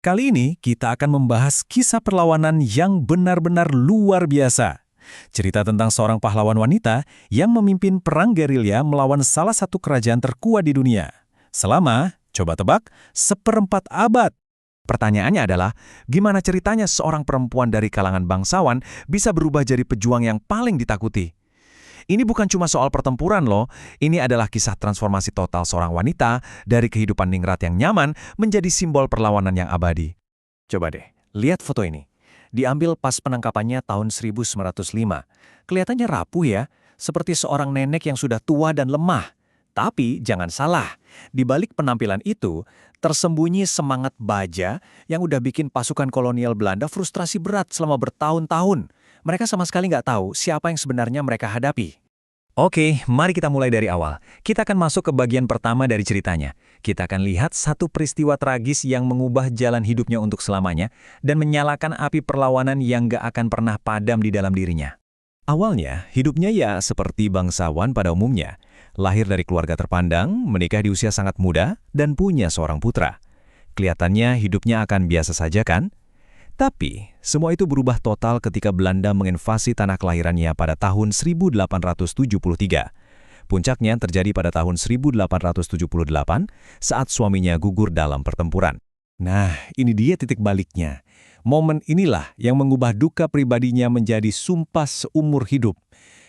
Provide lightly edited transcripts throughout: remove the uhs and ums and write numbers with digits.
Kali ini kita akan membahas kisah perlawanan yang benar-benar luar biasa. Cerita tentang seorang pahlawan wanita yang memimpin perang gerilya melawan salah satu kerajaan terkuat di dunia. Selama, coba tebak, seperempat abad. Pertanyaannya adalah, gimana ceritanya seorang perempuan dari kalangan bangsawan bisa berubah jadi pejuang yang paling ditakuti? Ini bukan cuma soal pertempuran loh, ini adalah kisah transformasi total seorang wanita dari kehidupan ningrat yang nyaman menjadi simbol perlawanan yang abadi. Coba deh, lihat foto ini. Diambil pas penangkapannya tahun 1905. Kelihatannya rapuh ya, seperti seorang nenek yang sudah tua dan lemah. Tapi jangan salah, di balik penampilan itu, tersembunyi semangat baja yang udah bikin pasukan kolonial Belanda frustrasi berat selama bertahun-tahun. Mereka sama sekali nggak tahu siapa yang sebenarnya mereka hadapi. Oke, mari kita mulai dari awal. Kita akan masuk ke bagian pertama dari ceritanya. Kita akan lihat satu peristiwa tragis yang mengubah jalan hidupnya untuk selamanya dan menyalakan api perlawanan yang nggak akan pernah padam di dalam dirinya. Awalnya, hidupnya ya seperti bangsawan pada umumnya. Lahir dari keluarga terpandang, menikah di usia sangat muda, dan punya seorang putra. Kelihatannya hidupnya akan biasa saja kan? Tapi, semua itu berubah total ketika Belanda menginvasi tanah kelahirannya pada tahun 1873. Puncaknya terjadi pada tahun 1878 saat suaminya gugur dalam pertempuran. Nah, ini dia titik baliknya. Momen inilah yang mengubah duka pribadinya menjadi sumpah seumur hidup.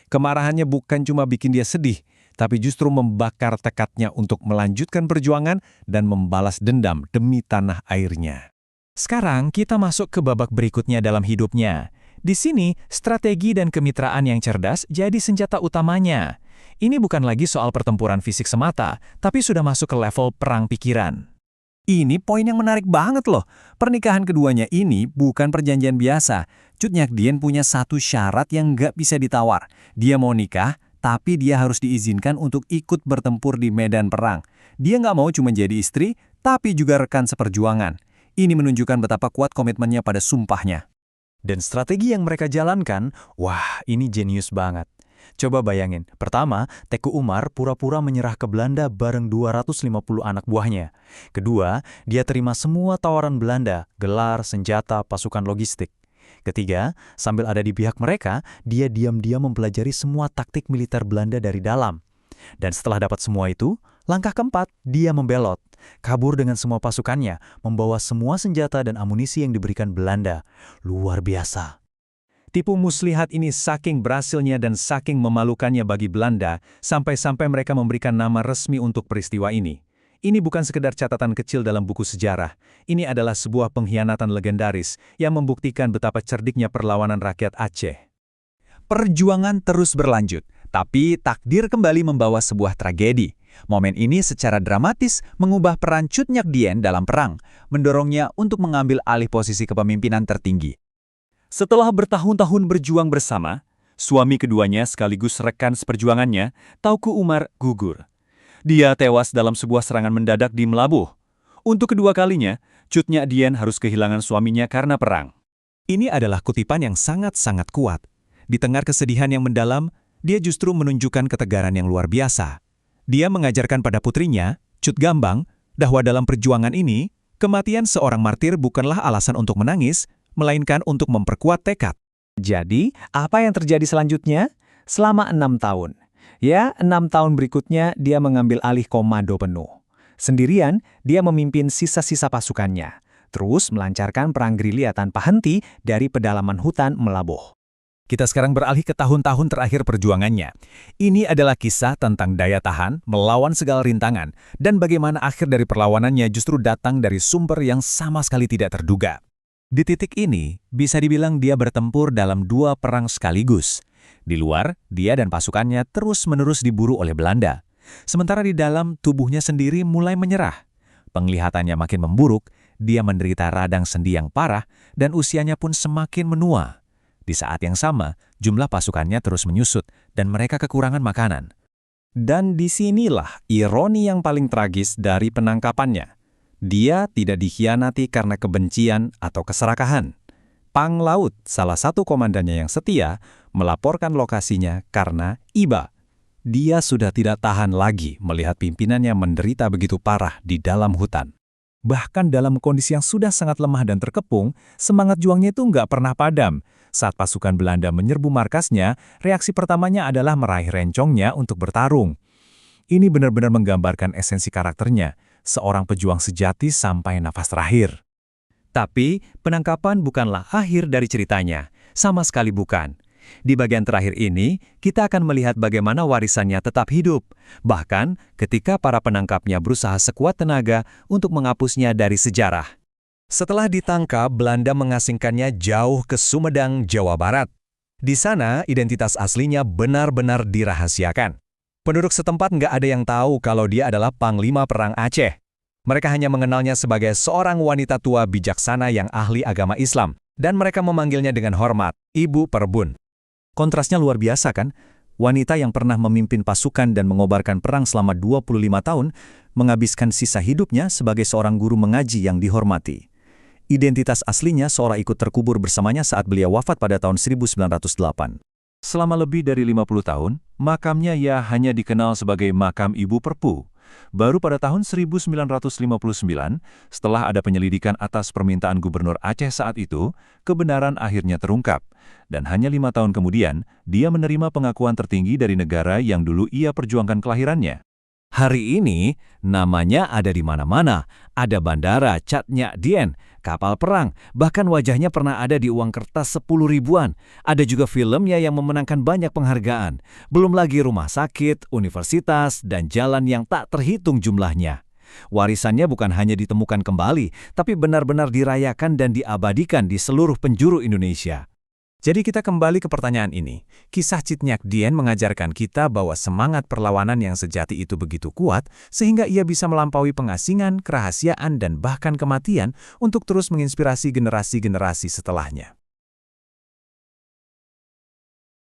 Kemarahannya bukan cuma bikin dia sedih, tapi justru membakar tekadnya untuk melanjutkan perjuangan dan membalas dendam demi tanah airnya. Sekarang kita masuk ke babak berikutnya dalam hidupnya. Di sini, strategi dan kemitraan yang cerdas jadi senjata utamanya. Ini bukan lagi soal pertempuran fisik semata, tapi sudah masuk ke level perang pikiran. Ini poin yang menarik banget loh. Pernikahan keduanya ini bukan perjanjian biasa. Cut Nyak Dien punya satu syarat yang nggak bisa ditawar. Dia mau nikah, tapi dia harus diizinkan untuk ikut bertempur di medan perang. Dia nggak mau cuma jadi istri, tapi juga rekan seperjuangan. Ini menunjukkan betapa kuat komitmennya pada sumpahnya. Dan strategi yang mereka jalankan, wah ini jenius banget. Coba bayangin, pertama, Teku Umar pura-pura menyerah ke Belanda bareng 250 anak buahnya. Kedua, dia terima semua tawaran Belanda, gelar, senjata, pasukan logistik. Ketiga, sambil ada di pihak mereka, dia diam-diam mempelajari semua taktik militer Belanda dari dalam. Dan setelah dapat semua itu, langkah keempat, dia membelot. Kabur dengan semua pasukannya, membawa semua senjata dan amunisi yang diberikan Belanda. Luar biasa. Tipu muslihat ini saking berhasilnya dan saking memalukannya bagi Belanda, sampai-sampai mereka memberikan nama resmi untuk peristiwa ini. Ini bukan sekedar catatan kecil dalam buku sejarah. Ini adalah sebuah pengkhianatan legendaris yang membuktikan betapa cerdiknya perlawanan rakyat Aceh. Perjuangan terus berlanjut, tapi takdir kembali membawa sebuah tragedi. Momen ini secara dramatis mengubah peran Cut Nyak Dien dalam perang, mendorongnya untuk mengambil alih posisi kepemimpinan tertinggi. Setelah bertahun-tahun berjuang bersama, suami keduanya sekaligus rekan seperjuangannya, Tauku Umar, gugur. Dia tewas dalam sebuah serangan mendadak di Melabuh. Untuk kedua kalinya, Cut Nyak Dien harus kehilangan suaminya karena perang. Ini adalah kutipan yang sangat-sangat kuat. Di tengah kesedihan yang mendalam, dia justru menunjukkan ketegaran yang luar biasa. Dia mengajarkan pada putrinya, Cut Gambang, bahwa dalam perjuangan ini, kematian seorang martir bukanlah alasan untuk menangis, melainkan untuk memperkuat tekad. Jadi, apa yang terjadi selanjutnya? Selama 6 tahun. Ya, 6 tahun berikutnya dia mengambil alih komando penuh. Sendirian, dia memimpin sisa-sisa pasukannya, terus melancarkan perang gerilya tanpa henti dari pedalaman hutan Melabuh. Kita sekarang beralih ke tahun-tahun terakhir perjuangannya. Ini adalah kisah tentang daya tahan, melawan segala rintangan, dan bagaimana akhir dari perlawanannya justru datang dari sumber yang sama sekali tidak terduga. Di titik ini, bisa dibilang dia bertempur dalam 2 perang sekaligus. Di luar, dia dan pasukannya terus-menerus diburu oleh Belanda. Sementara di dalam, tubuhnya sendiri mulai menyerah. Penglihatannya makin memburuk, dia menderita radang sendi yang parah, dan usianya pun semakin menua. Di saat yang sama, jumlah pasukannya terus menyusut dan mereka kekurangan makanan. Dan disinilah ironi yang paling tragis dari penangkapannya. Dia tidak dikhianati karena kebencian atau keserakahan. Pang Laut, salah satu komandannya yang setia, melaporkan lokasinya karena iba. Dia sudah tidak tahan lagi melihat pimpinannya menderita begitu parah di dalam hutan. Bahkan dalam kondisi yang sudah sangat lemah dan terkepung, semangat juangnya itu nggak pernah padam. Saat pasukan Belanda menyerbu markasnya, reaksi pertamanya adalah meraih rencongnya untuk bertarung. Ini benar-benar menggambarkan esensi karakternya, seorang pejuang sejati sampai nafas terakhir. Tapi, penangkapan bukanlah akhir dari ceritanya. Sama sekali bukan. Di bagian terakhir ini, kita akan melihat bagaimana warisannya tetap hidup. Bahkan, ketika para penangkapnya berusaha sekuat tenaga untuk menghapusnya dari sejarah. Setelah ditangkap, Belanda mengasingkannya jauh ke Sumedang, Jawa Barat. Di sana, identitas aslinya benar-benar dirahasiakan. Penduduk setempat nggak ada yang tahu kalau dia adalah Panglima Perang Aceh. Mereka hanya mengenalnya sebagai seorang wanita tua bijaksana yang ahli agama Islam, dan mereka memanggilnya dengan hormat, Ibu Perbun. Kontrasnya luar biasa kan? Wanita yang pernah memimpin pasukan dan mengobarkan perang selama 25 tahun, menghabiskan sisa hidupnya sebagai seorang guru mengaji yang dihormati. Identitas aslinya seorang ikut terkubur bersamanya saat beliau wafat pada tahun 1908. Selama lebih dari 50 tahun, makamnya ia hanya dikenal sebagai makam Ibu Perpu. Baru pada tahun 1959, setelah ada penyelidikan atas permintaan Gubernur Aceh saat itu, kebenaran akhirnya terungkap. Dan hanya 5 tahun kemudian, dia menerima pengakuan tertinggi dari negara yang dulu ia perjuangkan kelahirannya. Hari ini, namanya ada di mana-mana. Ada bandara, catnya Dien, kapal perang, bahkan wajahnya pernah ada di uang kertas 10 ribuan. Ada juga filmnya yang memenangkan banyak penghargaan. Belum lagi rumah sakit, universitas, dan jalan yang tak terhitung jumlahnya. Warisannya bukan hanya ditemukan kembali, tapi benar-benar dirayakan dan diabadikan di seluruh penjuru Indonesia. Jadi kita kembali ke pertanyaan ini. Kisah Citnyak Dien mengajarkan kita bahwa semangat perlawanan yang sejati itu begitu kuat, sehingga ia bisa melampaui pengasingan, kerahasiaan, dan bahkan kematian untuk terus menginspirasi generasi-generasi setelahnya.